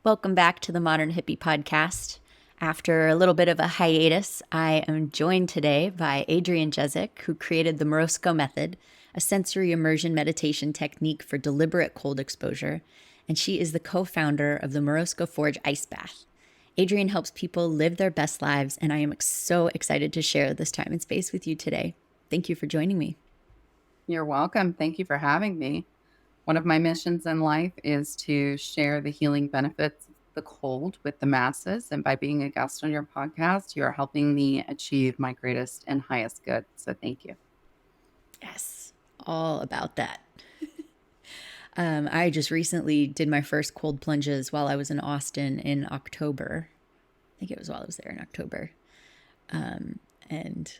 Welcome back to the Modern Hippie Podcast. After a little bit of a hiatus, I am joined today by Adrienne Jezick, who created the Morozko Method, a sensory immersion meditation technique for deliberate cold exposure, and she is the co-founder of the Morozko Forge Ice Bath. Adrienne helps people live their best lives, and I am so excited to share this time and space with you today. Thank you for joining me. You're welcome. Thank you for having me. One of my missions in life is to share the healing benefits of the cold with the masses. And by being a guest on your podcast, you are helping me achieve my greatest and highest good. So thank you. Yes, all about that. I just recently did my first cold plunges while I was in Austin in October. I think it was while I was there in October. And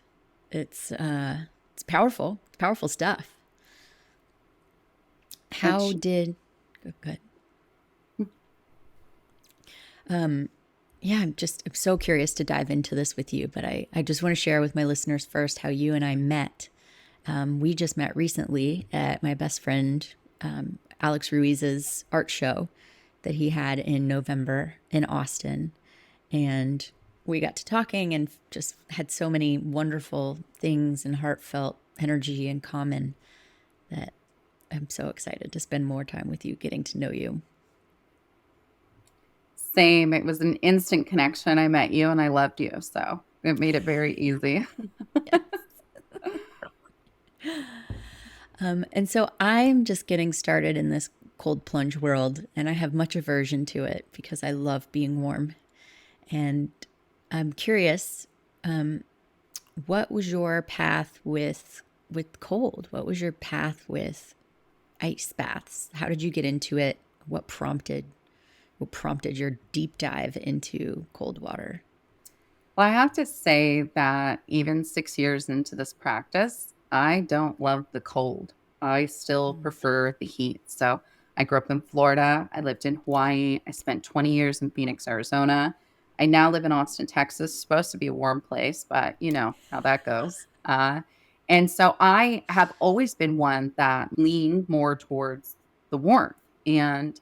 it's powerful. It's powerful stuff. How did good? Yeah, I'm so curious to dive into this with you, but I just want to share with my listeners first how you and I met. We just met recently at my best friend Alex Ruiz's art show that he had in November in Austin. And we got to talking and just had so many wonderful things and heartfelt energy in common that I'm so excited to spend more time with you, getting to know you. Same. It was an instant connection. I met you and I loved you. So it made it very easy. And so I'm just getting started in this cold plunge world, and I have much aversion to it because I love being warm. And I'm curious, what was your path with cold? What was your path with ice baths? How did you get into it? What prompted your deep dive into cold water? Well, I have to say that even 6 years into this practice, I don't love the cold. I still prefer the heat. So I grew up in Florida. I lived in Hawaii. I spent 20 years in Phoenix, Arizona. I now live in Austin, Texas. Supposed to be a warm place, but you know how that goes. And so I have always been one that leaned more towards the warmth. And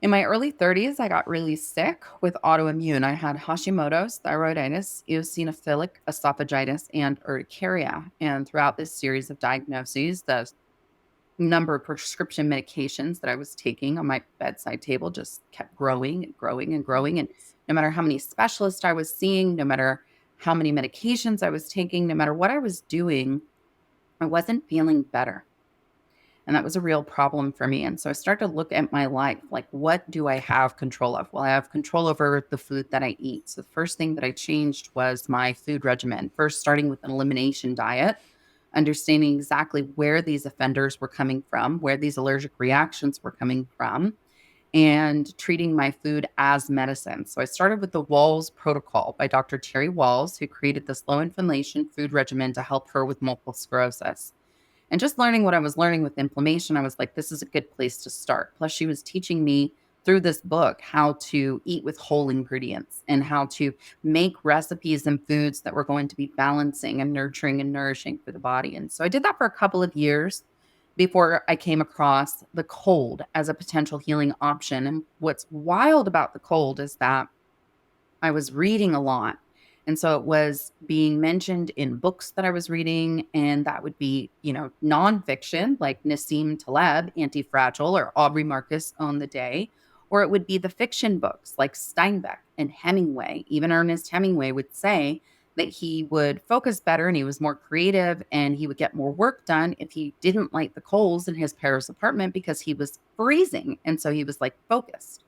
in my early 30s, I got really sick with autoimmune. I had Hashimoto's, thyroiditis, eosinophilic esophagitis, and urticaria. And throughout this series of diagnoses, the number of prescription medications that I was taking on my bedside table just kept growing and growing and growing. And no matter how many specialists I was seeing, no matter how many medications I was taking, no matter what I was doing, I wasn't feeling better. And that was a real problem for me. And so I started to look at my life, like, what do I have control of? Well, I have control over the food that I eat. So the first thing that I changed was my food regimen, first starting with an elimination diet, understanding exactly where these offenders were coming from, where these allergic reactions were coming from, and treating my food as medicine. So I started with the Walls Protocol by Dr. Terry Walls, who created this low inflammation food regimen to help her with multiple sclerosis. And just learning what I was learning with inflammation, I was like, this is a good place to start. Plus, she was teaching me through this book how to eat with whole ingredients and how to make recipes and foods that were going to be balancing and nurturing and nourishing for the body. And so I did that for a couple of years before I came across the cold as a potential healing option. And what's wild about the cold is that I was reading a lot. And so it was being mentioned in books that I was reading, and that would be, nonfiction like Nassim Taleb, Anti-Fragile, or Aubrey Marcus on the Day, or it would be the fiction books like Steinbeck and Hemingway. Even Ernest Hemingway would say that he would focus better and he was more creative and he would get more work done if he didn't light the coals in his Paris apartment because he was freezing. And so he was like focused.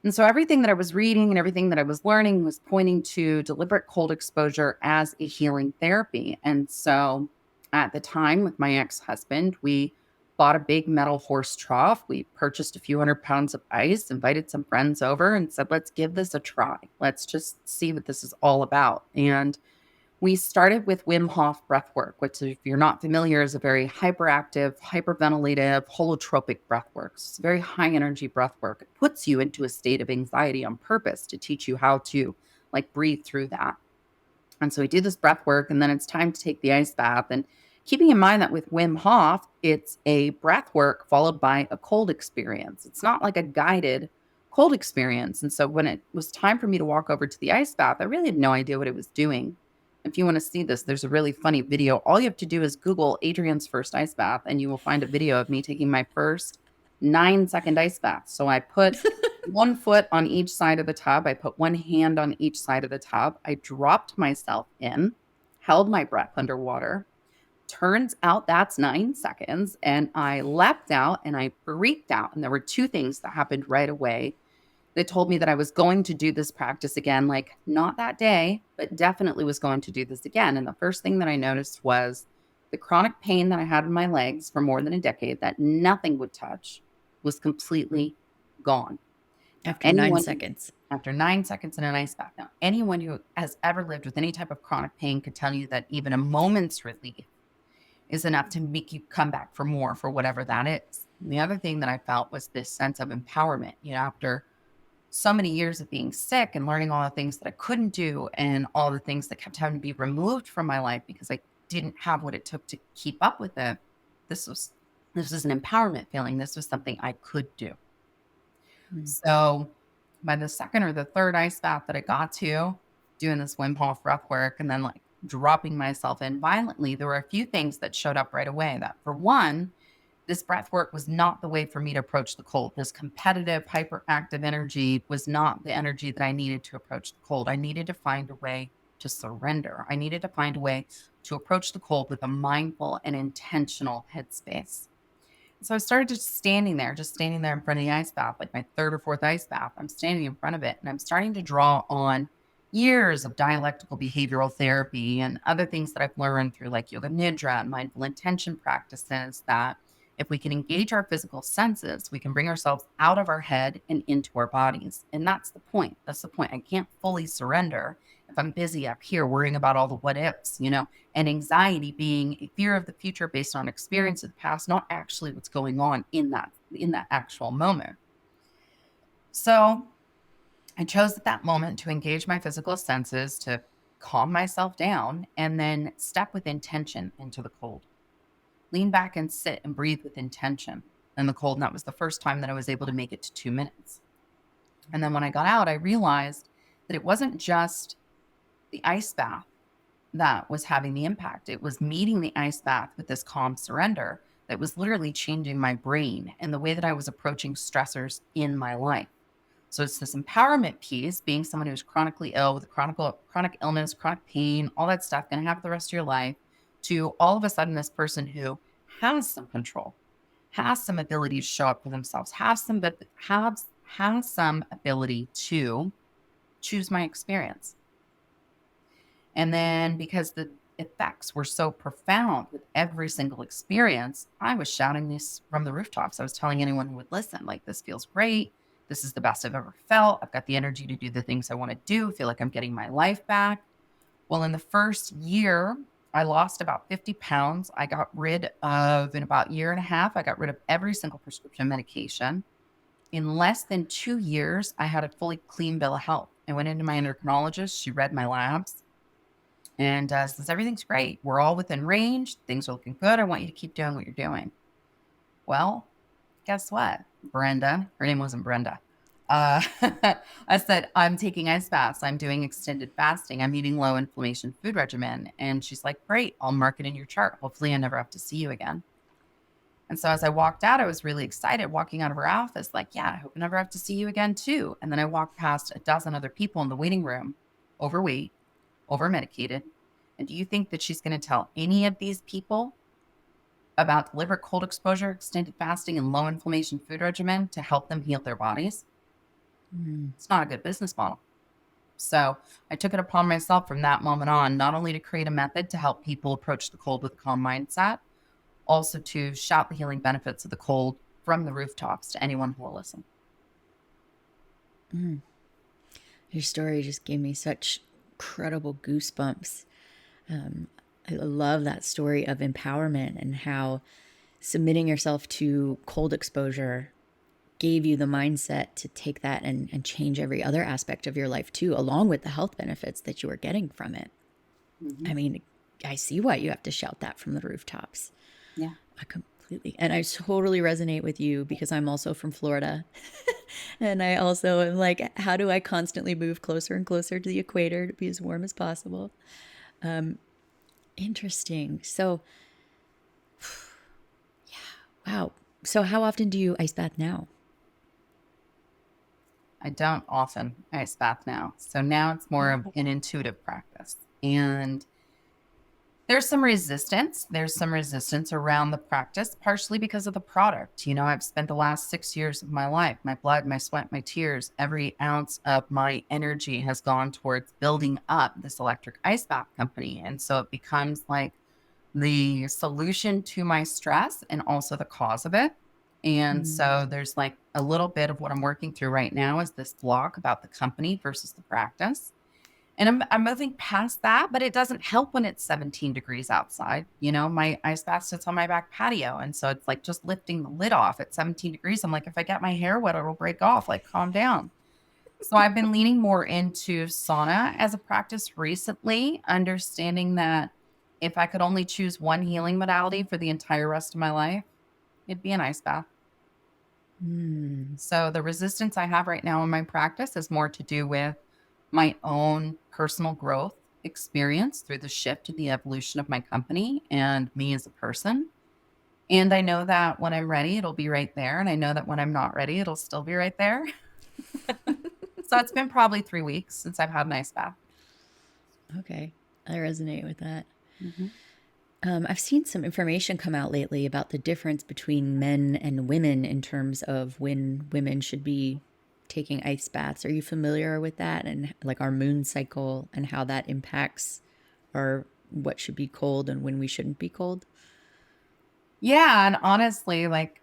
And so everything that I was reading and everything that I was learning was pointing to deliberate cold exposure as a healing therapy. And so at the time with my ex-husband, we bought a big metal horse trough. We purchased a few 100 pounds of ice, invited some friends over and said, let's give this a try. Let's just see what this is all about. And we started with Wim Hof breath work, which, if you're not familiar, is a very hyperactive, hyperventilative, holotropic breath work. It's very high energy breath work. It puts you into a state of anxiety on purpose to teach you how to breathe through that. And so we do this breath work, and then it's time to take the ice bath. And keeping in mind that with Wim Hof, it's a breath work followed by a cold experience. It's not like a guided cold experience. And so when it was time for me to walk over to the ice bath, I really had no idea what it was doing. If you want to see this, there's a really funny video. All you have to do is Google Adrienne's first ice bath, and you will find a video of me taking my first 9-second ice bath. So I put one foot on each side of the tub. I put one hand on each side of the tub. I dropped myself in, held my breath underwater. Turns out that's 9 seconds. And I leapt out and I freaked out. And there were two things that happened right away. They told me that I was going to do this practice again, like not that day, but definitely was going to do this again. And the first thing that I noticed was the chronic pain that I had in my legs for more than a decade that nothing would touch was completely gone. After 9 seconds. After 9 seconds in an ice bath. Now, anyone who has ever lived with any type of chronic pain could tell you that even a moment's relief is enough to make you come back for more, for whatever that is. And the other thing that I felt was this sense of empowerment, after so many years of being sick and learning all the things that I couldn't do and all the things that kept having to be removed from my life because I didn't have what it took to keep up with it. This was an empowerment feeling. This was something I could do. So by the second or the third ice bath that I got to, doing this Wim Hof breath work and then like dropping myself in violently, there were a few things that showed up right away. That for one, this breath work was not the way for me to approach the cold. This competitive, hyperactive energy was not the energy that I needed to approach the cold. I needed to find a way to surrender. I needed to find a way to approach the cold with a mindful and intentional headspace. So I started just standing there in front of the ice bath, like my third or fourth ice bath. I'm standing in front of it and I'm starting to draw on years of dialectical behavioral therapy and other things that I've learned through like yoga nidra and mindful intention practices, that if we can engage our physical senses, we can bring ourselves out of our head and into our bodies. And that's the point. I can't fully surrender if I'm busy up here worrying about all the what ifs, and anxiety being a fear of the future based on experience of the past, not actually what's going on in that actual moment. So I chose at that moment to engage my physical senses, to calm myself down, and then step with intention into the cold. Lean back and sit and breathe with intention in the cold. And that was the first time that I was able to make it to 2 minutes. And then when I got out, I realized that it wasn't just the ice bath that was having the impact. It was meeting the ice bath with this calm surrender that was literally changing my brain and the way that I was approaching stressors in my life. So it's this empowerment piece, being someone who's chronically ill with a chronic illness, chronic pain, all that stuff, going to have the rest of your life, to all of a sudden this person who has some control, has some ability to show up for themselves, has some ability to choose my experience. And then because the effects were so profound with every single experience, I was shouting this from the rooftops. I was telling anyone who would listen, like, this feels great. This is the best I've ever felt. I've got the energy to do the things I want to do. I feel like I'm getting my life back. Well, in the first year, I lost about 50 pounds. I got rid of, in about a year and a half, I got rid of every single prescription medication. In less than 2 years, I had a fully clean bill of health. I went into my endocrinologist. She read my labs and says, everything's great. We're all within range. Things are looking good. I want you to keep doing what you're doing. Well, guess what? Brenda, her name wasn't Brenda. I said, I'm taking ice baths. I'm doing extended fasting. I'm eating low inflammation food regimen. And she's like, great, I'll mark it in your chart. Hopefully I never have to see you again. And so as I walked out, I was really excited walking out of her office, like, yeah, I hope I never have to see you again too. And then I walked past a dozen other people in the waiting room, overweight, over-medicated. And do you think that she's going to tell any of these people about deliberate cold exposure, extended fasting, and low inflammation food regimen to help them heal their bodies? It's not a good business model. So I took it upon myself from that moment on, not only to create a method to help people approach the cold with a calm mindset, also to shout the healing benefits of the cold from the rooftops to anyone who will listen. Your story just gave me such incredible goosebumps. I love that story of empowerment and how submitting yourself to cold exposure gave you the mindset to take that and change every other aspect of your life too, along with the health benefits that you were getting from it. I mean, I see why you have to shout that from the rooftops. Yeah. I completely. And I totally resonate with you because I'm also from Florida. And I also am like, how do I constantly move closer and closer to the equator to be as warm as possible? Interesting. So, wow. So, how often do you ice bath now? I don't often ice bath now. So now it's more of an intuitive practice. And there's some resistance. There's some resistance around the practice, partially because of the product. You know, I've spent the last 6 years of my life, my blood, my sweat, my tears, every ounce of my energy has gone towards building up this electric ice bath company. And so it becomes like the solution to my stress and also the cause of it. And so there's like a little bit of what I'm working through right now is this block about the company versus the practice. And I'm moving past that, but it doesn't help when it's 17 degrees outside. You know, my ice bath sits on my back patio. And so it's like just lifting the lid off at 17 degrees. I'm like, if I get my hair wet, it'll break off. Like, calm down. So I've been leaning more into sauna as a practice recently, understanding that if I could only choose one healing modality for the entire rest of my life, it'd be an ice bath. So the resistance I have right now in my practice is more to do with my own personal growth experience through the shift and the evolution of my company and me as a person. And I know that when I'm ready, it'll be right there. And I know that when I'm not ready, it'll still be right there. So it's been probably 3 weeks since I've had an ice bath. Okay. I resonate with that. Mm-hmm. I've seen some information come out lately about the difference between men and women in terms of when women should be taking ice baths. Are you familiar with that? And like our moon cycle and how that impacts our what should be cold and when we shouldn't be cold? Yeah. And honestly, like,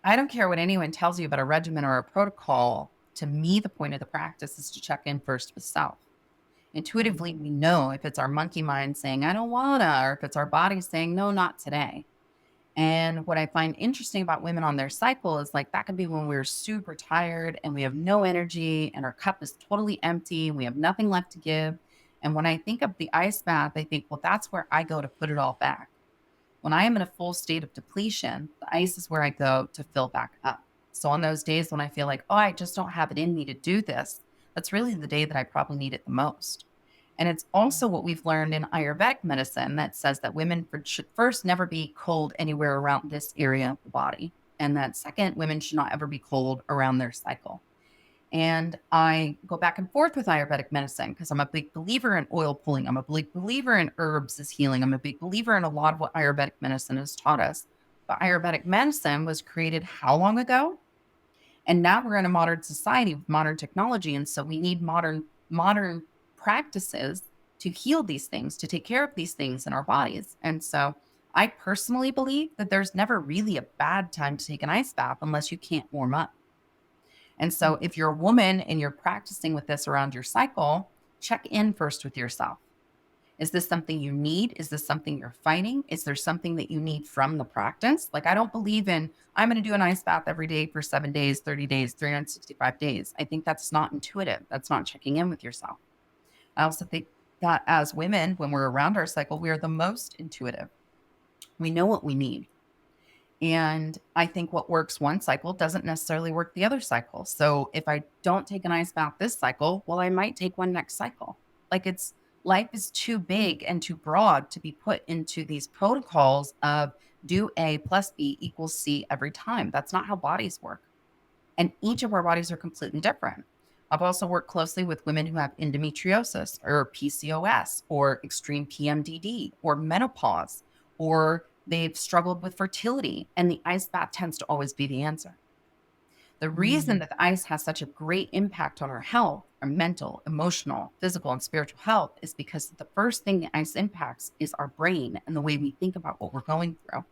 I don't care what anyone tells you about a regimen or a protocol. To me, the point of the practice is to check in first with self. Intuitively, we know if it's our monkey mind saying, I don't wanna, or if it's our body saying, no, not today. And what I find interesting about women on their cycle is like that could be when we're super tired and we have no energy and our cup is totally empty and we have nothing left to give. And when I think of the ice bath, I think, well, that's where I go to put it all back. When I am in a full state of depletion, the ice is where I go to fill back up. So on those days when I feel like, oh, I just don't have it in me to do this, that's really the day that I probably need it the most. And it's also what we've learned in Ayurvedic medicine that says that women should first never be cold anywhere around this area of the body. And that second, women should not ever be cold around their cycle. And I go back and forth with Ayurvedic medicine because I'm a big believer in oil pulling. I'm a big believer in herbs as healing. I'm a big believer in a lot of what Ayurvedic medicine has taught us. But Ayurvedic medicine was created how long ago? And now we're in a modern society with modern technology. And so we need modern practices to heal these things, to take care of these things in our bodies. And so I personally believe that there's never really a bad time to take an ice bath unless you can't warm up. And so if you're a woman and you're practicing with this around your cycle, check in first with yourself. Is this something you need? Is this something you're fighting? Is there something that you need from the practice? Like, I don't believe in, I'm going to do an ice bath every day for 7 days, 30 days, 365 days. I think that's not intuitive. That's not checking in with yourself. I also think that as women, when we're around our cycle, we are the most intuitive. We know what we need. And I think what works one cycle doesn't necessarily work the other cycle. So if I don't take an ice bath this cycle, well, I might take one next cycle. Like, life is too big and too broad to be put into these protocols of do A plus B equals C every time. That's not how bodies work. And each of our bodies are completely different. I've also worked closely with women who have endometriosis or PCOS or extreme PMDD or menopause, or they've struggled with fertility, and the ice bath tends to always be the answer. The reason that the ice has such a great impact on our health, our mental, emotional, physical, and spiritual health is because the first thing the ice impacts is our brain and the way we think about what we're going through.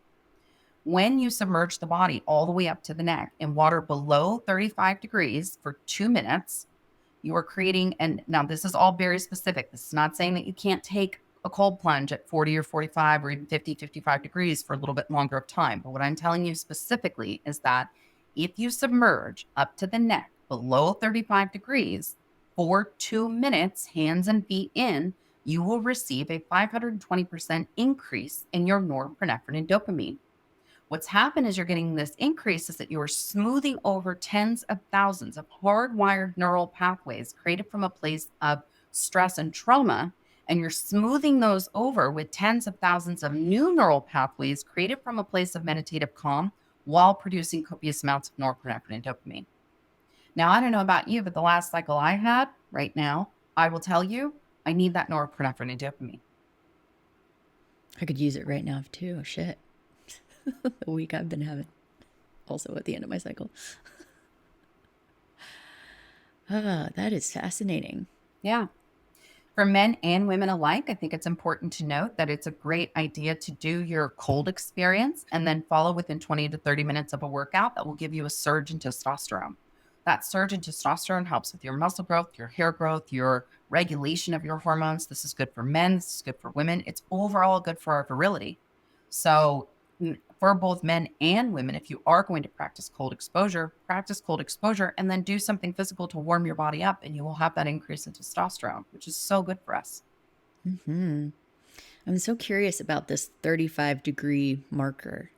When you submerge the body all the way up to the neck in water below 35 degrees for 2 minutes, you are creating, and now this is all very specific. This is not saying that you can't take a cold plunge at 40 or 45 or even 50, 55 degrees for a little bit longer of time. But what I'm telling you specifically is that if you submerge up to the neck below 35 degrees for 2 minutes, hands and feet in, you will receive a 520% increase in your norepinephrine and dopamine. What's happened is you're getting this increase is that you are smoothing over tens of thousands of hardwired neural pathways created from a place of stress and trauma. And you're smoothing those over with tens of thousands of new neural pathways created from a place of meditative calm while producing copious amounts of norepinephrine and dopamine. Now, I don't know about you, but the last cycle I had right now, I will tell you, I need that norepinephrine and dopamine. I could use it right now too. Oh, shit. The week I've been having. Also at the end of my cycle. That is fascinating. Yeah. For men and women alike, I think it's important to note that it's a great idea to do your cold experience and then follow within 20 to 30 minutes of a workout that will give you a surge in testosterone. That surge in testosterone helps with your muscle growth, your hair growth, your regulation of your hormones. This is good for men. This is good for women. It's overall good for our virility. So for both men and women, if you are going to practice cold exposure and then do something physical to warm your body up, and you will have that increase in testosterone, which is so good for us. Mm-hmm. I'm so curious about this 35-degree marker.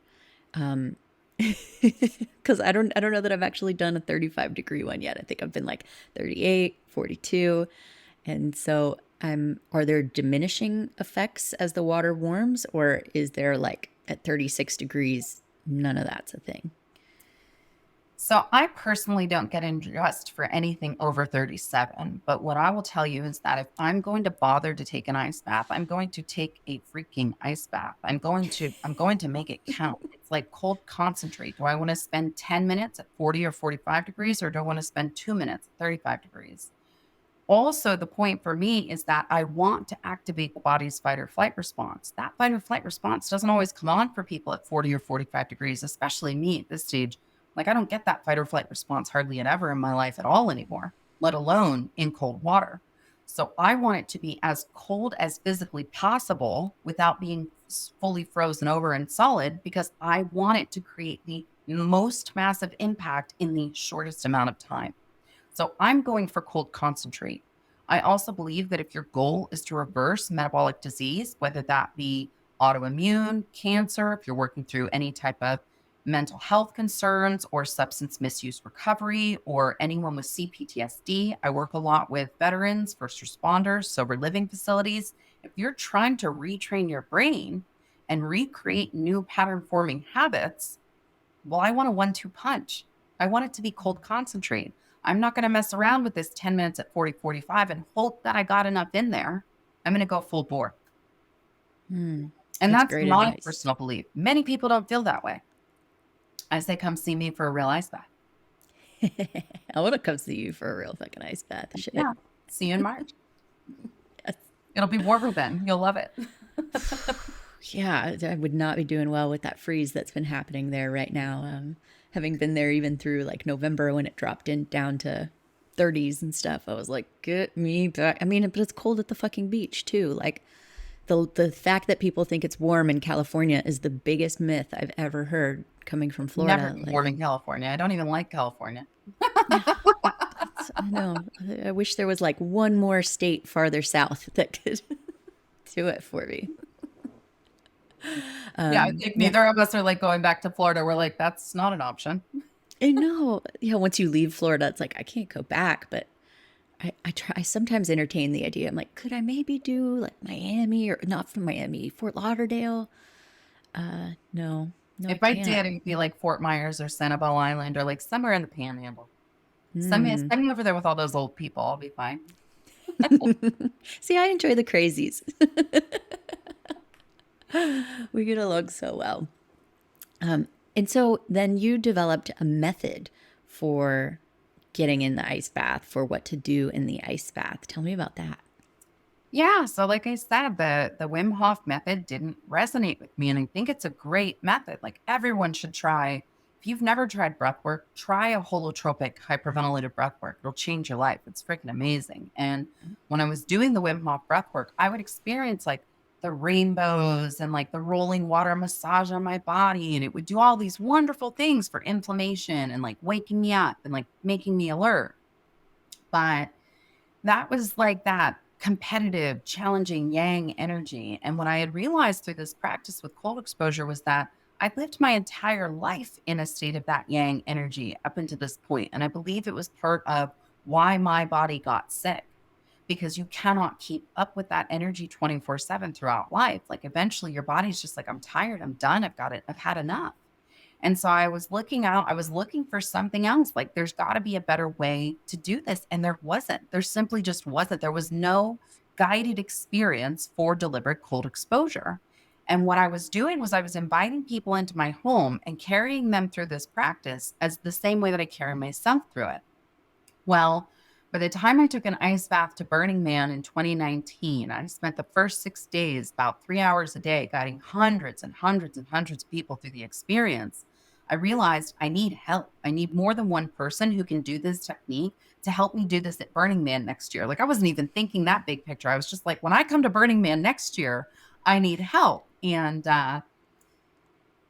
Because I don't know that I've actually done a 35-degree one yet. I think I've been like 38, 42. And so are there diminishing effects as the water warms, or is there like at 36 degrees, none of that's a thing? So I personally don't get undressed for anything over 37. But what I will tell you is that if I'm going to bother to take an ice bath, I'm going to take a freaking ice bath. I'm going to make it count. It's like cold concentrate. Do I want to spend 10 minutes at 40 or 45 degrees, or do I want to spend 2 minutes at 35 degrees? Also, the point for me is that I want to activate the body's fight or flight response. That fight or flight response doesn't always come on for people at 40 or 45 degrees, especially me at this stage. Like, I don't get that fight or flight response hardly ever in my life at all anymore, let alone in cold water. So I want it to be as cold as physically possible without being fully frozen over and solid, because I want it to create the most massive impact in the shortest amount of time. So I'm going for cold concentrate. I also believe that if your goal is to reverse metabolic disease, whether that be autoimmune, cancer, if you're working through any type of mental health concerns or substance misuse recovery, or anyone with CPTSD, I work a lot with veterans, first responders, sober living facilities. If you're trying to retrain your brain and recreate new pattern forming habits, well, I want a 1-2 punch. I want it to be cold concentrate. I'm not going to mess around with this 10 minutes at 40, 45 and hope that I got enough in there. I'm going to go full bore. And that's my advice. Personal belief. Many people don't feel that way. I say, come see me for a real ice bath. I want to come see you for a real fucking ice bath. Shit. Yeah. See you in March. Yes. It'll be warmer then. You'll love it. Yeah, I would not be doing well with that freeze that's been happening there right now. Having been there even through like November when it dropped down to 30s and stuff, I was like, get me back. I mean, but it's cold at the fucking beach too. Like the fact that people think it's warm in California is the biggest myth I've ever heard coming from Florida. Never warm in California. I don't even like California. I know. I wish there was like one more state farther south that could do it for me. Yeah, I think neither of us are like going back to Florida. We're like, that's not an option. I know. Yeah, once you leave Florida, it's like I can't go back. But I sometimes entertain the idea. I'm like, could I maybe do like Miami, or not from Miami, Fort Lauderdale? No. If I did, it'd be like Fort Myers or Sanibel Island, or like somewhere in the Panhandle. Send me over there with all those old people. I'll be fine. See, I enjoy the crazies. We get along so well. And so then you developed a method for getting in the ice bath, for what to do in the ice bath. Tell me about that. Yeah. So like I said, the Wim Hof method didn't resonate with me. And I think it's a great method. Like everyone should try. If you've never tried breath work, try a holotropic hyperventilative breath work. It'll change your life. It's freaking amazing. And when I was doing the Wim Hof breath work, I would experience like the rainbows and like the rolling water massage on my body. And it would do all these wonderful things for inflammation and like waking me up and like making me alert. But that was like that competitive, challenging yang energy. And what I had realized through this practice with cold exposure was that I lived my entire life in a state of that yang energy up until this point. And I believe it was part of why my body got sick, because you cannot keep up with that energy 24/7 throughout life. Like eventually your body's just like, I'm tired, I'm done, I've got it, I've had enough. And so I was looking for something else. Like there's got to be a better way to do this. And there wasn't. There simply just wasn't. There was no guided experience for deliberate cold exposure. And what I was doing was I was inviting people into my home and carrying them through this practice as the same way that I carry myself through it. Well, by the time I took an ice bath to Burning Man in 2019, I spent the first 6 days, about 3 hours a day, guiding hundreds and hundreds and hundreds of people through the experience. I realized I need help. I need more than one person who can do this technique to help me do this at Burning Man next year. Like I wasn't even thinking that big picture. I was just like, when I come to Burning Man next year, I need help. And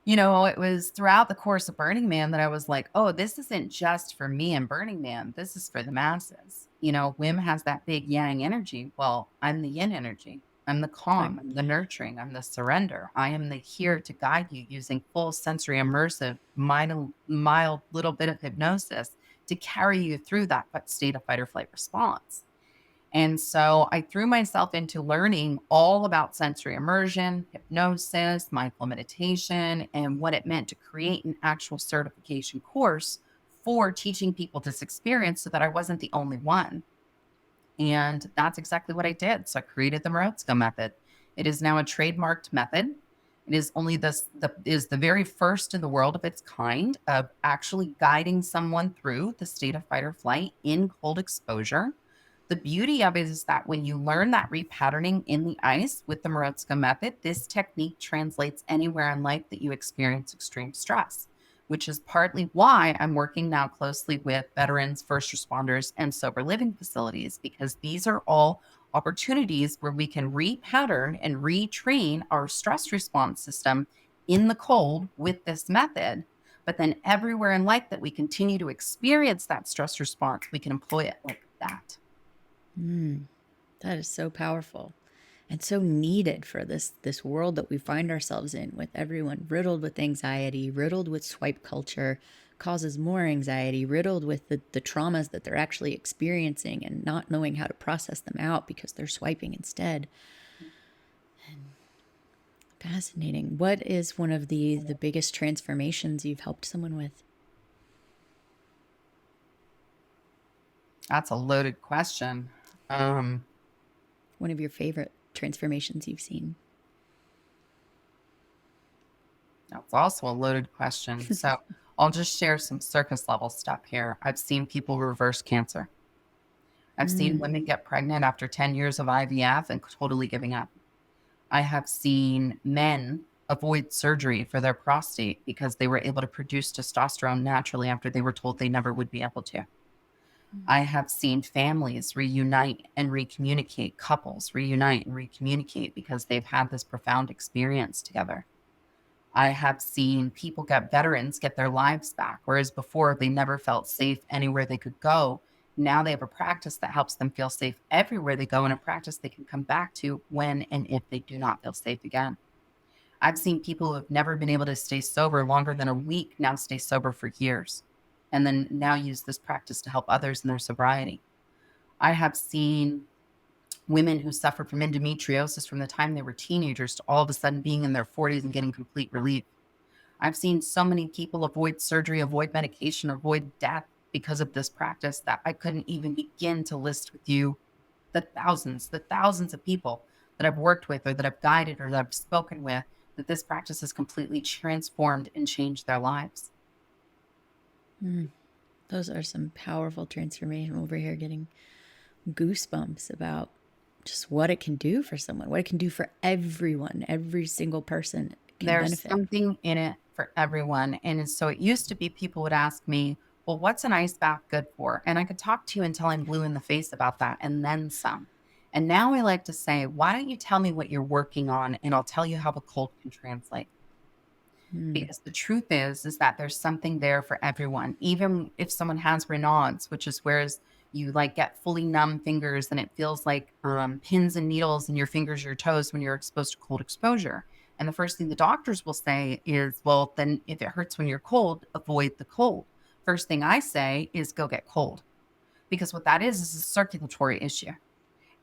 it was throughout the course of Burning Man that I was like, oh, this isn't just for me and Burning Man. This is for the masses. Wim has that big yang energy. Well, I'm the yin energy. I'm the calm. I'm the nurturing. I'm the surrender. I am the here to guide you using full sensory immersive, mild little bit of hypnosis to carry you through that state of fight or flight response. And so I threw myself into learning all about sensory immersion, hypnosis, mindful meditation, and what it meant to create an actual certification course for teaching people this experience so that I wasn't the only one. And that's exactly what I did. So I created the Morozko Method. It is now a trademarked method. It is only is the very first in the world of its kind of actually guiding someone through the state of fight or flight in cold exposure. The beauty of it is that when you learn that repatterning in the ice with the Morozko Method, this technique translates anywhere in life that you experience extreme stress, which is partly why I'm working now closely with veterans, first responders, and sober living facilities, because these are all opportunities where we can repattern and retrain our stress response system in the cold with this method. But then everywhere in life that we continue to experience that stress response, we can employ it like that. That is so powerful and so needed for this world that we find ourselves in, with everyone riddled with anxiety, riddled with swipe culture, causes more anxiety, riddled with the traumas that they're actually experiencing and not knowing how to process them out because they're swiping instead. Fascinating. What is one of the biggest transformations you've helped someone with? That's a loaded question. One of your favorite transformations you've seen? That's also a loaded question. So I'll just share some circus level stuff here. I've seen people reverse cancer. I've seen women get pregnant after 10 years of IVF and totally giving up. I have seen men avoid surgery for their prostate because they were able to produce testosterone naturally after they were told they never would be able to. I have seen families reunite and recommunicate, couples reunite and recommunicate because they've had this profound experience together. I have seen veterans get their lives back, whereas before they never felt safe anywhere they could go. Now they have a practice that helps them feel safe everywhere they go, and a practice they can come back to when and if they do not feel safe again. I've seen people who have never been able to stay sober longer than a week now stay sober for years, and then now use this practice to help others in their sobriety. I have seen women who suffered from endometriosis from the time they were teenagers to all of a sudden being in their 40s and getting complete relief. I've seen so many people avoid surgery, avoid medication, avoid death because of this practice that I couldn't even begin to list with you the thousands of people that I've worked with or that I've guided or that I've spoken with, that this practice has completely transformed and changed their lives. Those are some powerful transformation. Over here getting goosebumps about just what it can do for someone, what it can do for everyone, every single person can There's benefit. something in it for everyone. And so it used to be people would ask me, well, what's an ice bath good for? And I could talk to you until I'm blue in the face about that and then some. And now I like to say, why don't you tell me what you're working on and I'll tell you how the cold can translate. Because the truth is that there's something there for everyone. Even if someone has Raynaud's, which is where you like get fully numb fingers and it feels like pins and needles in your fingers, your toes when you're exposed to cold exposure. And the first thing the doctors will say is, well, then if it hurts when you're cold, avoid the cold. First thing I say is go get cold, because what that is a circulatory issue.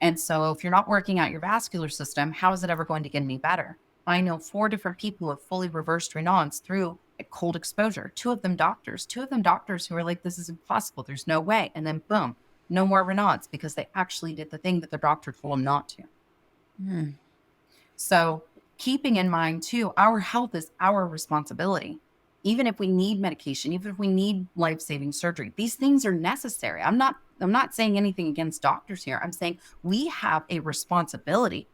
And so if you're not working out your vascular system, how is it ever going to get any better? I know 4 different people who have fully reversed Raynaud's through a cold exposure. Two of them doctors who are like, this is impossible. There's no way. And then boom, no more Raynaud's, because they actually did the thing that the doctor told them not to. Mm. So keeping in mind too, our health is our responsibility. Even if we need medication, even if we need life-saving surgery, these things are necessary. I'm not saying anything against doctors here. I'm saying we have a responsibility.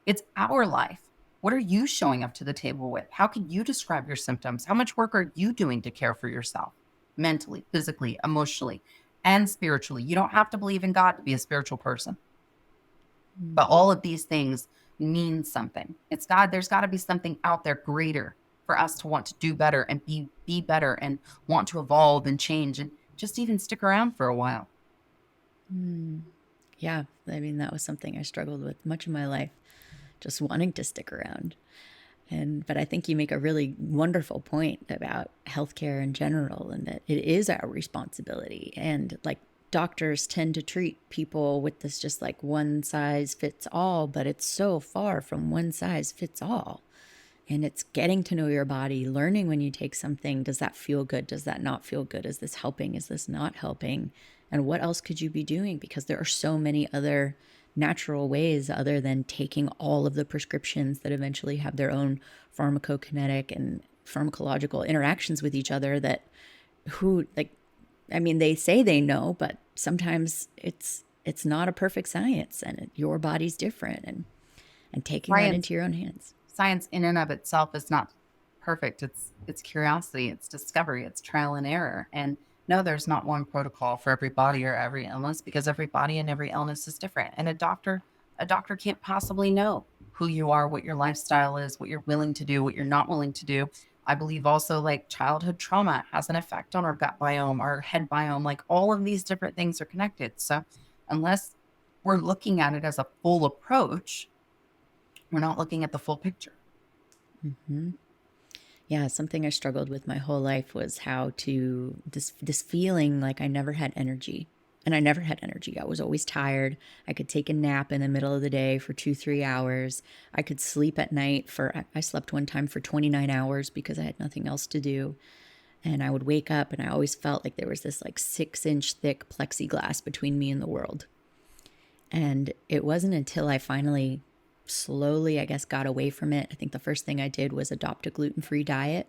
It's our life. What are you showing up to the table with? How can you describe your symptoms? How much work are you doing to care for yourself mentally, physically, emotionally, and spiritually? You don't have to believe in God to be a spiritual person. But all of these things mean something. There's got to be something out there greater for us to want to do better and be better and want to evolve and change and just even stick around for a while. Yeah, I mean, that was something I struggled with much of my life, just wanting to stick around. But I think you make a really wonderful point about healthcare in general, and that it is our responsibility. And like, doctors tend to treat people with this just like one size fits all, but it's so far from one size fits all. And it's getting to know your body, learning when you take something, does that feel good? Does that not feel good? Is this helping? Is this not helping? And what else could you be doing? Because there are so many other natural ways other than taking all of the prescriptions that eventually have their own pharmacokinetic and pharmacological interactions with each other that they say they know, but sometimes it's not a perfect science, and your body's different, and taking that into your own hands. Science in and of itself is not perfect. It's curiosity, it's discovery, it's trial and error. And no, there's not one protocol for every body or every illness, because every body and every illness is different. And a doctor can't possibly know who you are, what your lifestyle is, what you're willing to do, what you're not willing to do. I believe also, like, childhood trauma has an effect on our gut biome, our head biome, like all of these different things are connected. So unless we're looking at it as a full approach, we're not looking at the full picture. Mm-hmm. Yeah, something I struggled with my whole life was how to this feeling like I never had energy. And I never had energy. I was always tired. I could take a nap in the middle of the day for 2-3 hours. I could sleep at night I slept one time for 29 hours because I had nothing else to do. And I would wake up and I always felt like there was this like 6-inch thick plexiglass between me and the world. And it wasn't until I finally slowly, I guess, got away from it. I think the first thing I did was adopt a gluten-free diet,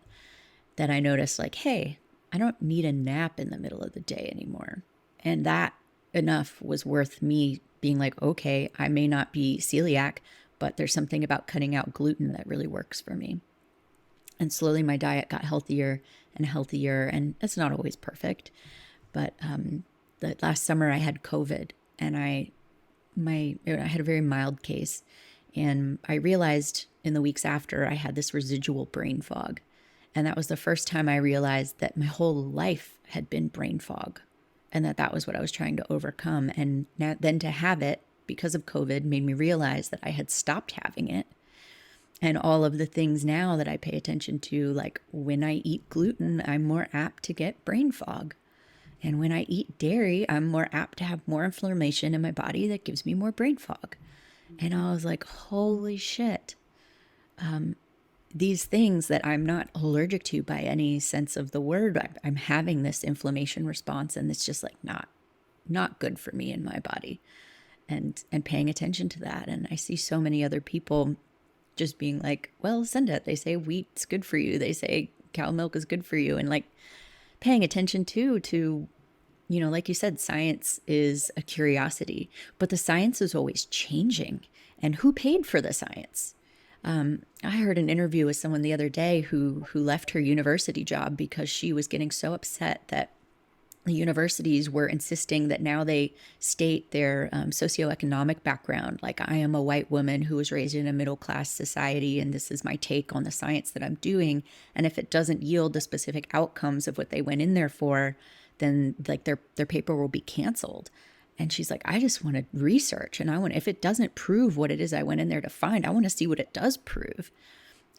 that I noticed like, hey, I don't need a nap in the middle of the day anymore. And that enough was worth me being like, okay, I may not be celiac, but there's something about cutting out gluten that really works for me. And slowly my diet got healthier and healthier, and it's not always perfect. But the last summer I had COVID, and I had a very mild case. And I realized in the weeks after I had this residual brain fog. And that was the first time I realized that my whole life had been brain fog, and that was what I was trying to overcome. And then to have it because of COVID made me realize that I had stopped having it. And all of the things now that I pay attention to, like when I eat gluten, I'm more apt to get brain fog. And when I eat dairy, I'm more apt to have more inflammation in my body that gives me more brain fog. And I was like, holy shit. These things that I'm not allergic to by any sense of the word, I'm having this inflammation response, and it's just like not good for me in my body. And paying attention to that. And I see so many other people just being like, well, send it. They say wheat's good for you. They say cow milk is good for you. And like paying attention to, like you said, science is a curiosity, but the science is always changing. And who paid for the science? I heard an interview with someone the other day who left her university job because she was getting so upset that the universities were insisting that now they state their socioeconomic background. Like, I am a white woman who was raised in a middle-class society, and this is my take on the science that I'm doing. And if it doesn't yield the specific outcomes of what they went in there for, then like their paper will be canceled. And she's like, I just want to research, and if it doesn't prove what it is I went in there to find, I want to see what it does prove.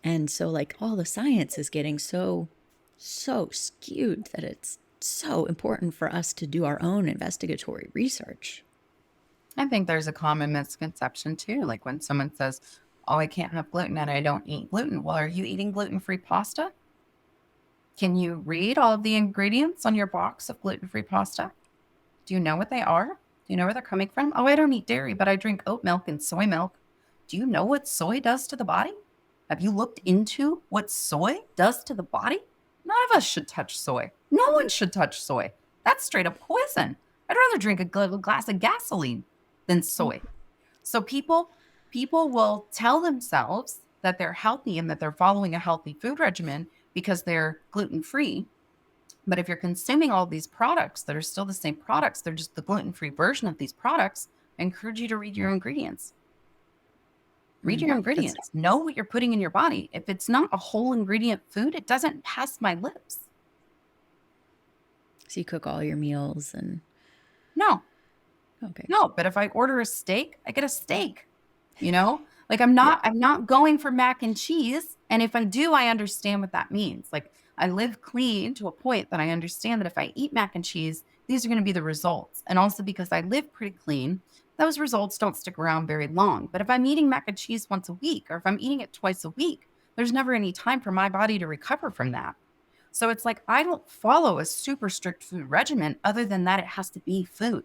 And so like all the science is getting so skewed that it's so important for us to do our own investigatory research. I think there's a common misconception too. Like when someone says, oh, I can't have gluten and I don't eat gluten. Well, are you eating gluten-free pasta? Can you read all of the ingredients on your box of gluten-free pasta? Do you know what they are? Do you know where they're coming from? Oh, I don't eat dairy, but I drink oat milk and soy milk. Do you know what soy does to the body? Have you looked into what soy does to the body? None of us should touch soy. No one should touch soy. That's straight up poison. I'd rather drink a glass of gasoline than soy. So people will tell themselves that they're healthy and that they're following a healthy food regimen because they're gluten-free. But if you're consuming all these products that are still the same products, they're just the gluten-free version of these products, I encourage you to read your ingredients. Read your ingredients. Know what you're putting in your body. If it's not a whole ingredient food, it doesn't pass my lips. So you cook all your meals and... No. Okay. No, but if I order a steak, I get a steak. You know? Like I'm not going for mac and cheese. And if I do, I understand what that means. Like I live clean to a point that I understand that if I eat mac and cheese, these are going to be the results. And also because I live pretty clean, those results don't stick around very long. But if I'm eating mac and cheese once a week, or if I'm eating it twice a week, there's never any time for my body to recover from that. So it's like, I don't follow a super strict food regimen other than that it has to be food.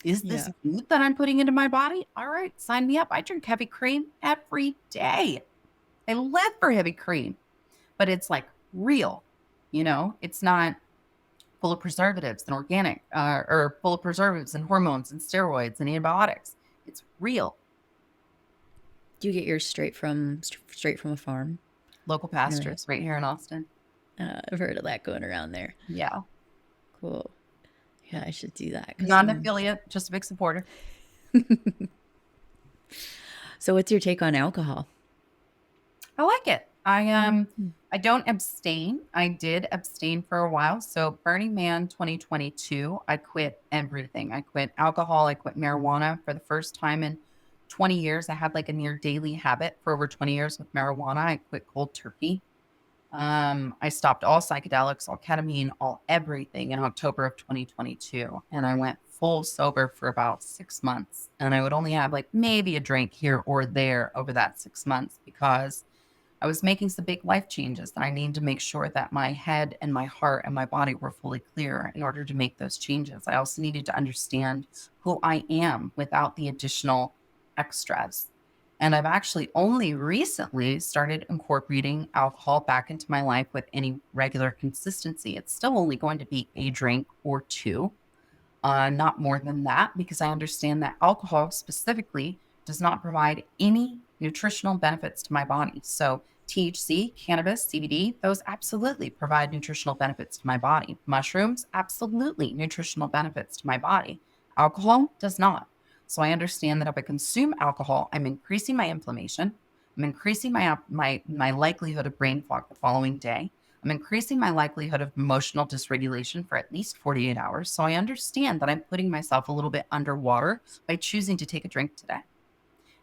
Is this food that I'm putting into my body? All right, sign me up. I drink heavy cream every day. I live for heavy cream, but it's like real, you know, it's not full of preservatives and organic, or full of preservatives and hormones and steroids and antibiotics. It's real. Do you get yours straight from a farm? Local pastures right here in Austin. I've heard of that going around there. Yeah. Cool. Yeah, I should do that. Not an affiliate, just a big supporter. So what's your take on alcohol? I like it. I don't abstain. I did abstain for a while. So Burning Man 2022, I quit everything. I quit alcohol. I quit marijuana for the first time in 20 years. I had like a near daily habit for over 20 years with marijuana. I quit cold turkey. I stopped all psychedelics, all ketamine, all everything in October of 2022. And I went full sober for about 6 months. And I would only have like maybe a drink here or there over that 6 months because I was making some big life changes that I needed to make sure that my head and my heart and my body were fully clear in order to make those changes. I also needed to understand who I am without the additional extras. And I've actually only recently started incorporating alcohol back into my life with any regular consistency. It's still only going to be a drink or two, not more than that, because I understand that alcohol specifically does not provide any nutritional benefits to my body. So THC, cannabis, CBD, those absolutely provide nutritional benefits to my body. Mushrooms, absolutely nutritional benefits to my body. Alcohol does not. So I understand that if I consume alcohol, I'm increasing my inflammation. I'm increasing my likelihood of brain fog the following day. I'm increasing my likelihood of emotional dysregulation for at least 48 hours. So I understand that I'm putting myself a little bit underwater by choosing to take a drink today.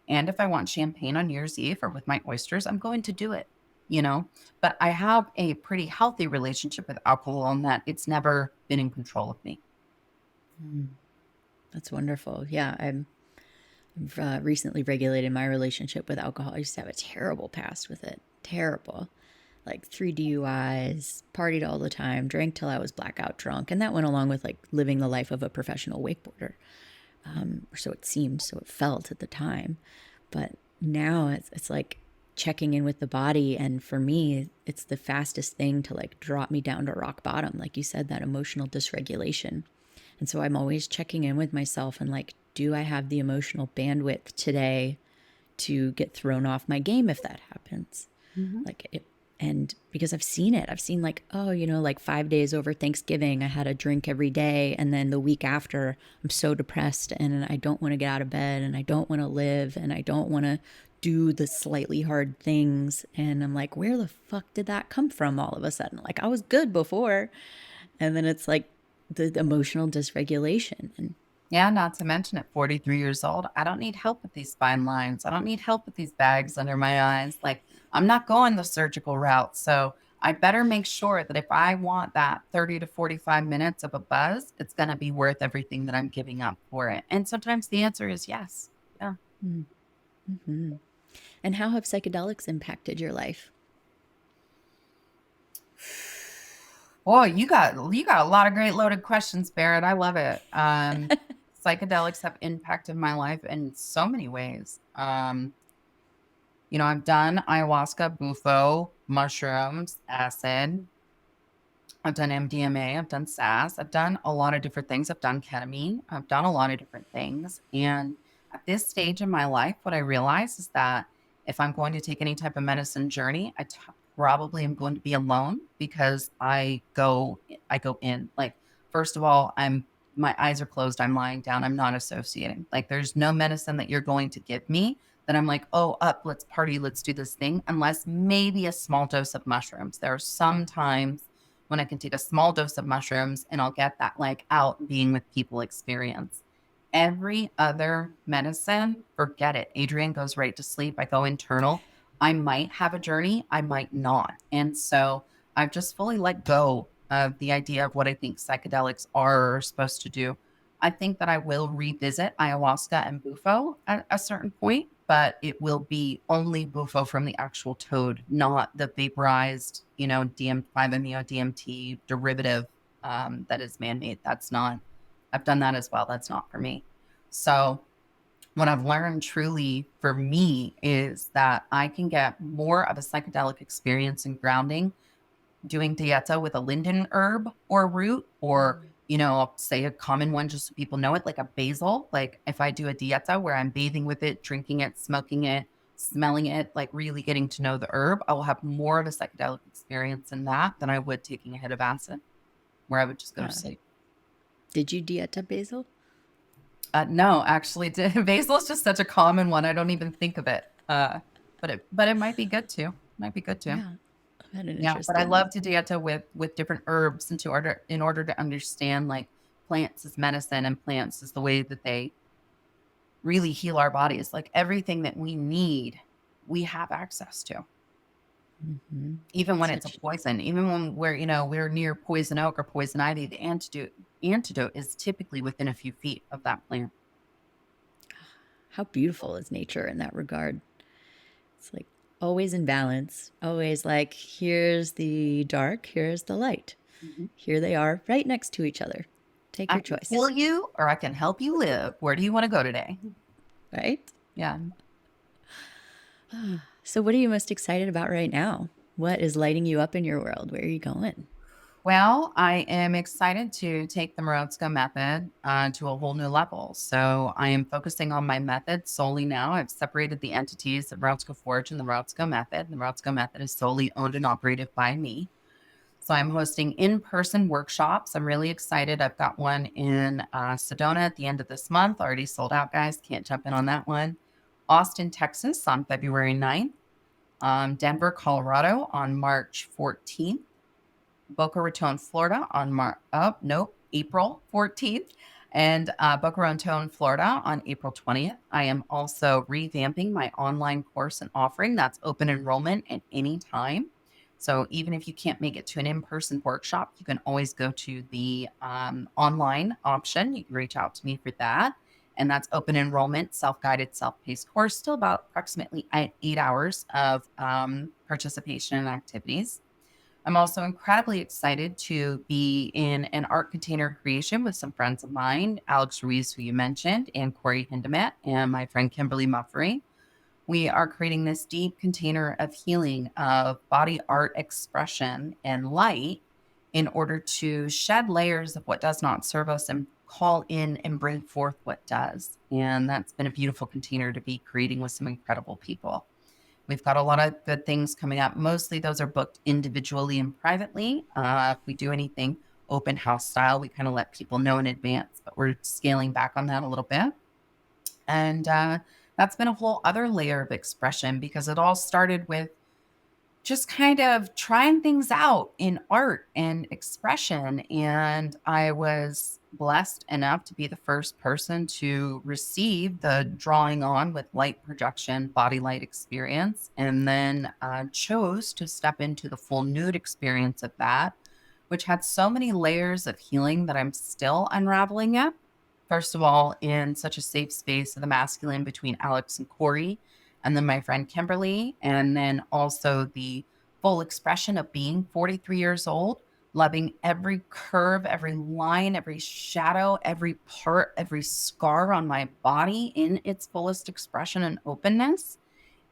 And if I want champagne on New Year's Eve or with my oysters, I'm going to do it, you know. But I have a pretty healthy relationship with alcohol in that it's never been in control of me. That's wonderful. Yeah, I've recently regulated my relationship with alcohol. I used to have a terrible past with it. Terrible. Like 3 DUIs, partied all the time, drank till I was blackout drunk. And that went along with like living the life of a professional wakeboarder. Or so it seemed, so it felt at the time. But now it's like checking in with the body. And for me, it's the fastest thing to like drop me down to rock bottom. Like you said, that emotional dysregulation. And so I'm always checking in with myself and like, do I have the emotional bandwidth today to get thrown off my game if that happens? Like it, and because I've seen it, I've seen like, oh, you know, like 5 days over Thanksgiving, I had a drink every day. And then the week after, I'm so depressed and I don't want to get out of bed and I don't want to live and I don't want to do the slightly hard things. And I'm like, where the fuck did that come from all of a sudden? Like I was good before. And then it's like the emotional dysregulation. And Yeah, not to mention at 43 years old, I don't need help with these fine lines. I don't need help with these bags under my eyes. Like, I'm not going the surgical route. So I better make sure that if I want that 30 to 45 minutes of a buzz, it's going to be worth everything that I'm giving up for it. And sometimes the answer is yes. Yeah. Mm-hmm. And how have psychedelics impacted your life? Boy, you got a lot of great loaded questions, Barrett. I love it. Psychedelics have impacted my life in so many ways. I've done ayahuasca, bufo, mushrooms, acid. I've done MDMA. I've done SAS. I've done a lot of different things. I've done ketamine. I've done a lot of different things. And at this stage in my life, what I realize is that if I'm going to take any type of medicine journey, probably am going to be alone because I go in. Like, first of all, my eyes are closed. I'm lying down. I'm not associating. Like, there's no medicine that you're going to give me that I'm like, oh, up, let's party, let's do this thing, unless maybe a small dose of mushrooms. There are some times when I can take a small dose of mushrooms and I'll get that like out being with people experience. Every other medicine, forget it. Adrienne goes right to sleep. I go internal. I might have a journey, I might not. And so I've just fully let go of the idea of what I think psychedelics are supposed to do. I think that I will revisit ayahuasca and bufo at a certain point, but it will be only bufo from the actual toad, not the vaporized, DM5-MeO DMT derivative that is man-made. That's not, I've done that as well. That's not for me. So what I've learned truly for me is that I can get more of a psychedelic experience and grounding doing dieta with a linden herb or root, or, I'll say a common one just so people know it, like a basil. Like if I do a dieta where I'm bathing with it, drinking it, smoking it, smelling it, like really getting to know the herb, I will have more of a psychedelic experience in that than I would taking a hit of acid where I would just go to sleep. Did you dieta basil? No, actually, basil is just such a common one. I don't even think of it. But it might be good too. Might be good too. Yeah. I had an Yeah, but I interesting. love to dieta with different herbs and in order to understand like plants as medicine and plants as the way that they really heal our bodies. Like everything that we need, we have access to. Mm-hmm. Even when it's a poison, even when we're near poison oak or poison ivy, the antidote is typically within a few feet of that plant. How beautiful is nature in that regard? It's like always in balance, always like, here's the dark, here's the light. Mm-hmm. Here they are right next to each other. Take your choice. I can heal you or I can help you live. Where do you want to go today? Right? Yeah. So what are you most excited about right now? What is lighting you up in your world? Where are you going? Well, I am excited to take the Morozko method to a whole new level. So I am focusing on my method solely now. I've separated the entities of Morozko Forge and the Morozko method. The Morozko method is solely owned and operated by me. So I'm hosting in-person workshops. I'm really excited. I've got one in Sedona at the end of this month. Already sold out, guys. Can't jump in on that one. Austin, Texas on February 9th. Denver, Colorado on March 14th. Boca Raton, Florida on April 14th, and Boca Raton, Florida on April 20th. I am also revamping my online course and offering. That's open enrollment at any time. So even if you can't make it to an in-person workshop, you can always go to the online option. You can reach out to me for that. And that's open enrollment, self-guided, self-paced course, still about approximately 8 hours of participation and activities. I'm also incredibly excited to be in an art container creation with some friends of mine, Alex Ruiz, who you mentioned, and Corey Hindemet, and my friend Kimberly Muffery. We are creating this deep container of healing, of body art expression and light in order to shed layers of what does not serve us and call in and bring forth what does. And that's been a beautiful container to be creating with some incredible people. We've got a lot of good things coming up. Mostly those are booked individually and privately. If we do anything open house style, we kind of let people know in advance, but we're scaling back on that a little bit. And that's been a whole other layer of expression because it all started with just kind of trying things out in art and expression. And I was blessed enough to be the first person to receive the drawing on with light projection, body light experience, and then chose to step into the full nude experience of that, which had so many layers of healing that I'm still unraveling yet. First of all, in such a safe space of the masculine between Alex and Corey, and then my friend Kimberly, and then also the full expression of being 43 years old, loving every curve, every line, every shadow, every part, every scar on my body in its fullest expression and openness.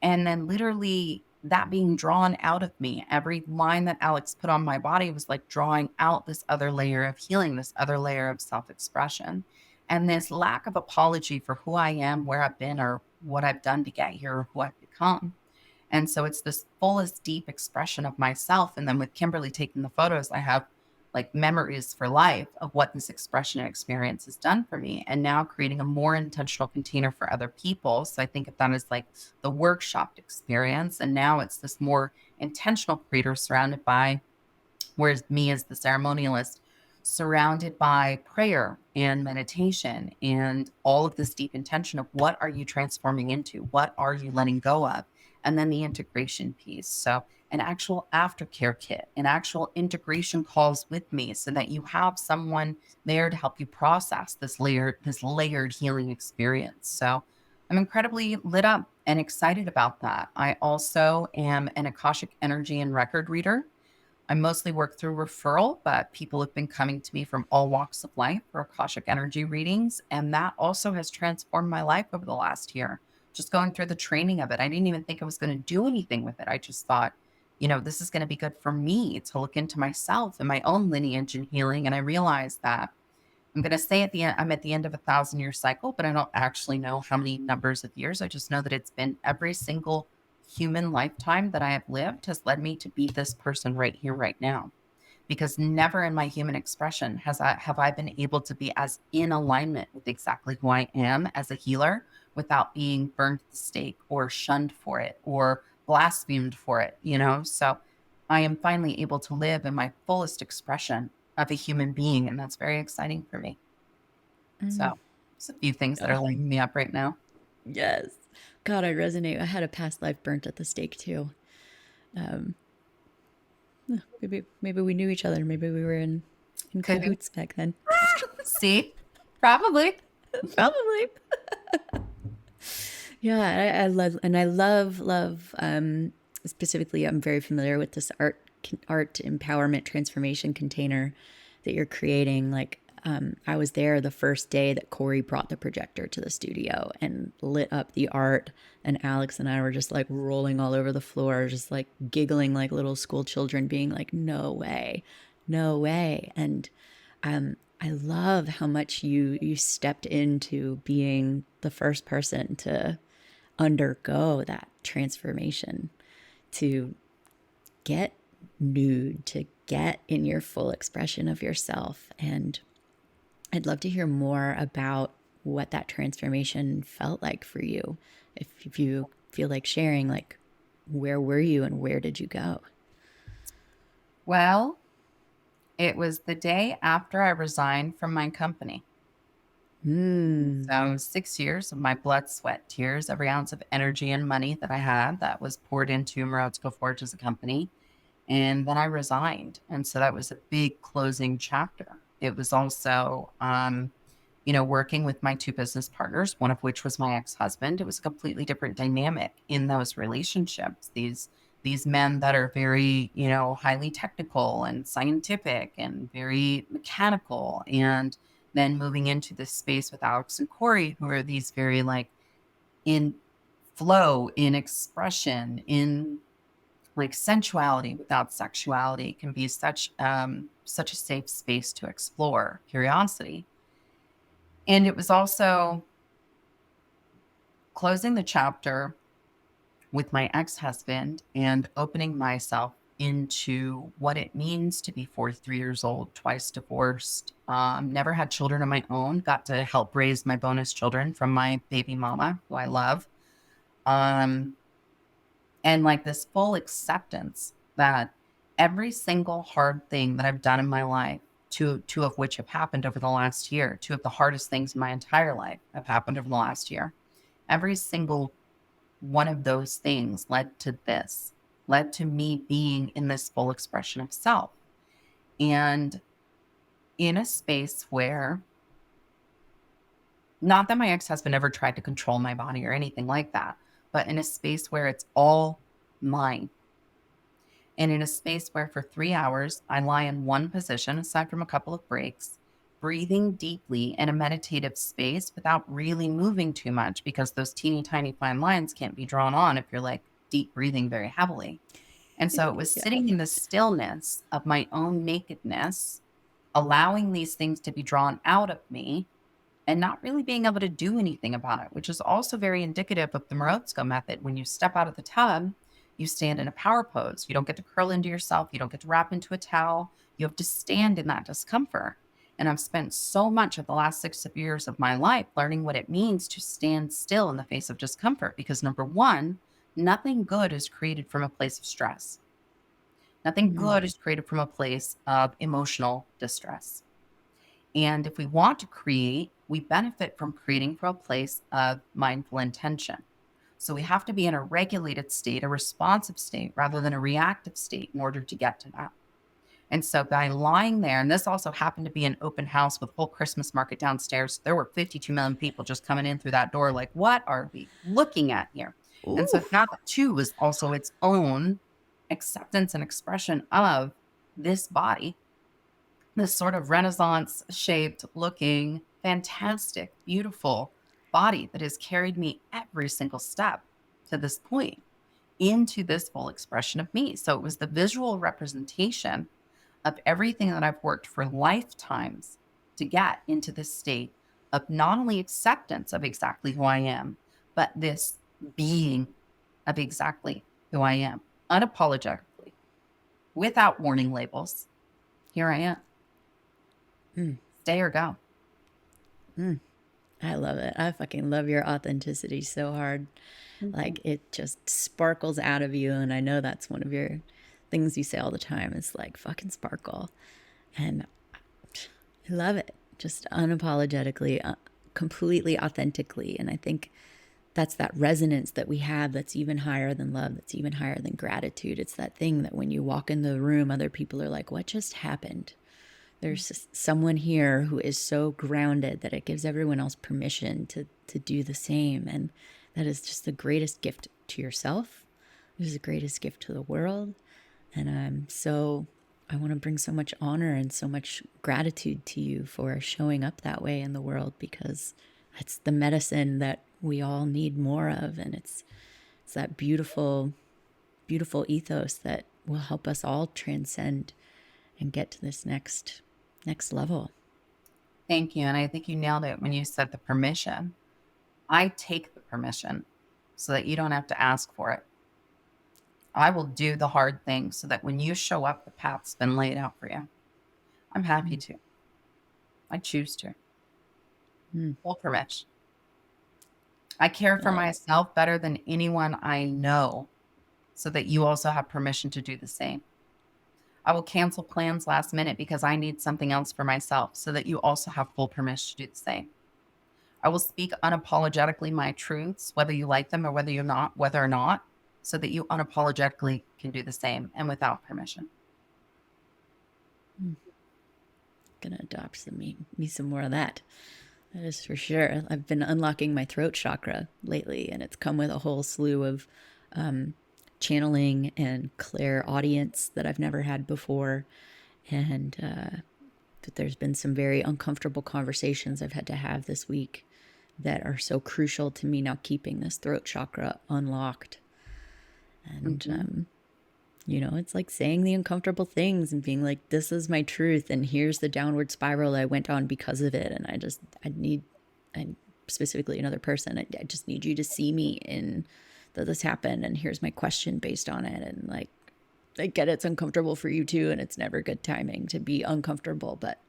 And then literally that being drawn out of me, every line that Alex put on my body was like drawing out this other layer of healing, this other layer of self expression. And this lack of apology for who I am, where I've been, or what I've done to get here, or who I've become. And so it's this fullest, deep expression of myself. And then with Kimberly taking the photos, I have like memories for life of what this expression and experience has done for me. And now creating a more intentional container for other people. So I think of that as like the workshop experience. And now it's this more intentional creator surrounded by, whereas me as the ceremonialist, surrounded by prayer and meditation and all of this deep intention of what are you transforming into? What are you letting go of? And then the integration piece. So an actual aftercare kit, an actual integration calls with me so that you have someone there to help you process this layered healing experience. So I'm incredibly lit up and excited about that. I also am an Akashic energy and record reader. I mostly work through referral, but people have been coming to me from all walks of life for Akashic energy readings. And that also has transformed my life over the last year. Just going through the training of it. I didn't even think I was going to do anything with it. I just thought, this is going to be good for me to look into myself and my own lineage and healing. And I realized that I'm going to say I'm at the end of a 1,000-year cycle, but I don't actually know how many numbers of years. I just know that it's been every single human lifetime that I have lived has led me to be this person right here, right now. Because never in my human expression have I been able to be as in alignment with exactly who I am as a healer without being burned at the stake or shunned for it or blasphemed for it. So I am finally able to live in my fullest expression of a human being, and that's very exciting for me. So it's a few things that are lighting me up right now. Yes. God, I resonate. I had a past life burnt at the stake too. Maybe we knew each other. Maybe we were in cahoots back then. See, probably. Probably. Yeah, I love. Specifically, I'm very familiar with this art empowerment transformation container that you're creating. Like, I was there the first day that Corey brought the projector to the studio and lit up the art, and Alex and I were just like rolling all over the floor, just like giggling like little school children, being like, "No way, no way!" And I love how much you stepped into being the first person to undergo that transformation, to get nude, to get in your full expression of yourself. And I'd love to hear more about what that transformation felt like for you. If you feel like sharing, like, where were you and where did you go? Well, it was the day after I resigned from my company. So 6 years of my blood, sweat, tears, every ounce of energy and money that I had that was poured into Morozko Forge as a company. And then I resigned. And so that was a big closing chapter. It was also, working with my two business partners, one of which was my ex-husband. It was a completely different dynamic in those relationships. These men that are very, highly technical and scientific and very mechanical. And then moving into this space with Alex and Corey, who are these very like in flow, in expression, in like sensuality without sexuality, can be such a safe space to explore curiosity. And it was also closing the chapter with my ex-husband and opening myself into what it means to be 43 years old, twice divorced, never had children of my own, got to help raise my bonus children from my baby mama, who I love. And like this full acceptance that every single hard thing that I've done in my life two of which have happened over the last year. Two of the hardest things in my entire life have happened over the last year. Every single one of those things led to me being in this full expression of self. And in a space where, not that my ex-husband ever tried to control my body or anything like that, but in a space where it's all mine. And in a space where for 3 hours, I lie in one position, aside from a couple of breaks, breathing deeply in a meditative space without really moving too much, because those teeny tiny fine lines can't be drawn on if you're like deep breathing very heavily. And so it was sitting in the stillness of my own nakedness, allowing these things to be drawn out of me and not really being able to do anything about it, which is also very indicative of the Morozko method. When you step out of the tub, you stand in a power pose. You don't get to curl into yourself. You don't get to wrap into a towel. You have to stand in that discomfort. And I've spent so much of the last 6 years of my life learning what it means to stand still in the face of discomfort. Because number one, nothing good is created from a place of stress. Nothing good is created from a place of emotional distress. And if we want to create, we benefit from creating from a place of mindful intention. So we have to be in a regulated state, a responsive state, rather than a reactive state in order to get to that. And so by lying there, and this also happened to be an open house with a whole Christmas market downstairs. There were 52 million people just coming in through that door. Like, what are we looking at here? Ooh. And so that too was also its own acceptance and expression of this body, this sort of Renaissance shaped looking, fantastic, beautiful body that has carried me every single step to this point into this full expression of me. So it was the visual representation of everything that I've worked for lifetimes to get into this state of not only acceptance of exactly who I am, but this being of exactly who I am, unapologetically, without warning labels. Here I am. Stay or go. I love it. I fucking love your authenticity so hard. Like, it just sparkles out of you. And I know that's one of your things you say all the time. It's like, fucking sparkle. And I love it. Just unapologetically, completely authentically. And I think that's that resonance that we have that's even higher than love, that's even higher than gratitude. It's that thing that when you walk in the room, other people are like, what just happened? There's someone here who is so grounded that it gives everyone else permission to do the same. And that is just the greatest gift to yourself. It is the greatest gift to the world. And I want to bring so much honor and so much gratitude to you for showing up that way in the world, because it's the medicine that we all need more of. And it's that beautiful, beautiful ethos that will help us all transcend and get to this next level. Thank you. And I think you nailed it when you said the permission. I take the permission so that you don't have to ask for it. I will do the hard things so that when you show up, the path's been laid out for you. I'm happy to. I choose to. Full permission. I care for myself better than anyone I know, so that you also have permission to do the same. I will cancel plans last minute because I need something else for myself, so that you also have full permission to do the same. I will speak unapologetically my truths, whether you like them or whether or not, so that you unapologetically can do the same and without permission. Gonna adopt me some more of that. That is for sure. I've been unlocking my throat chakra lately, and it's come with a whole slew of channeling and clairaudience that I've never had before. And but there's been some very uncomfortable conversations I've had to have this week that are so crucial to me now keeping this throat chakra unlocked. And, you know, it's like saying the uncomfortable things and being like, this is my truth. And here's the downward spiral I went on because of it. And I'm specifically another person. I just need you to see me in that this happened. And here's my question based on it. And like, I get it's uncomfortable for you too. And it's never good timing to be uncomfortable. But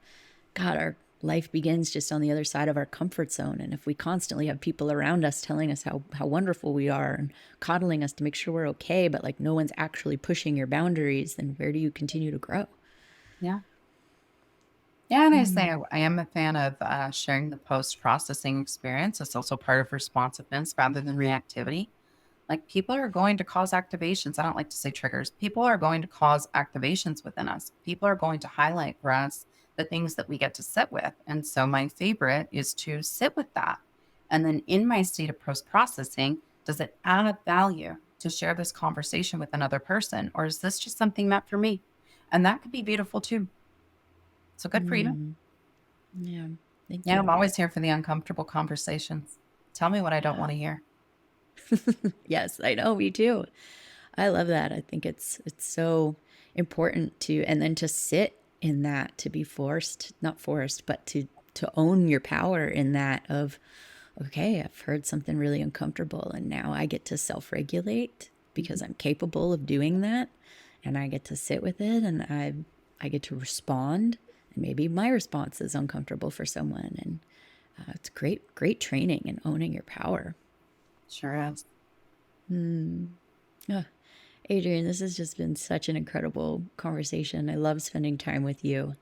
God, our life begins just on the other side of our comfort zone. And if we constantly have people around us telling us how wonderful we are and coddling us to make sure we're okay, but like no one's actually pushing your boundaries, then where do you continue to grow? Yeah. Yeah, and I say Mm, I am a fan of sharing the post-processing experience. It's also part of responsiveness rather than reactivity. Like people are going to cause activations. I don't like to say triggers. People are going to cause activations within us. People are going to highlight for us the things that we get to sit with. And so my favorite is to sit with that. And then in my state of post-processing, does it add value to share this conversation with another person? Or is this just something meant for me? And that could be beautiful too. So good for you. mm, yeah. Thank Yeah, you. I'm always here for the uncomfortable conversations. Tell me what I don't Yeah. want to hear. Yes, I know. Me too. I love that. I think it's so important to, and then to sit in that, to be forced, not forced, but to own your power in that of, okay, I've heard something really uncomfortable and now I get to self-regulate because Mhm. I'm capable of doing that, and I get to sit with it, and I get to respond, and maybe my response is uncomfortable for someone, and it's great training and owning your power. Sure is. Hmm. Ah, Adrienne, this has just been such an incredible conversation. I love spending time with you.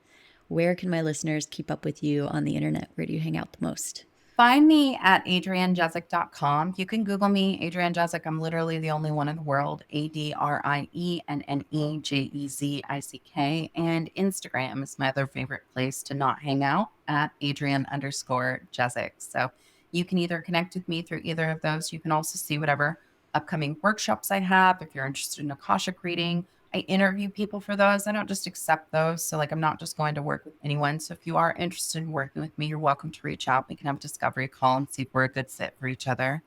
Where can my listeners keep up with you on the internet? Where do you hang out the most? Find me at adriennejezick.com. You can Google me, Adrienne Jezick. I'm literally the only one in the world. ADRIENNEJEZICK. And Instagram is my other favorite place to not hang out at Adrienne_Jezick. So you can either connect with me through either of those. You can also see whatever upcoming workshops I have. If you're interested in Akashic reading, I interview people for those. I don't just accept those. So, like, I'm not just going to work with anyone. So, if you are interested in working with me, you're welcome to reach out. We can have a discovery call and see if we're a good fit for each other.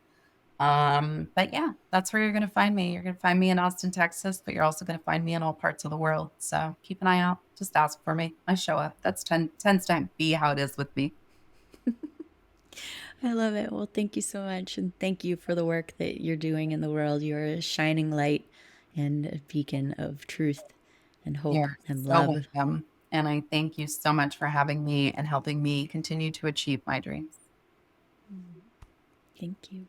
But yeah, that's where you're going to find me. You're going to find me in Austin, Texas, but you're also going to find me in all parts of the world. So, keep an eye out. Just ask for me. I show up. That's tends to be how it is with me. I love it. Well, thank you so much. And thank you for the work that you're doing in the world. You're a shining light and a beacon of truth and hope You're and so love. welcome. And I thank you so much for having me and helping me continue to achieve my dreams. Thank you.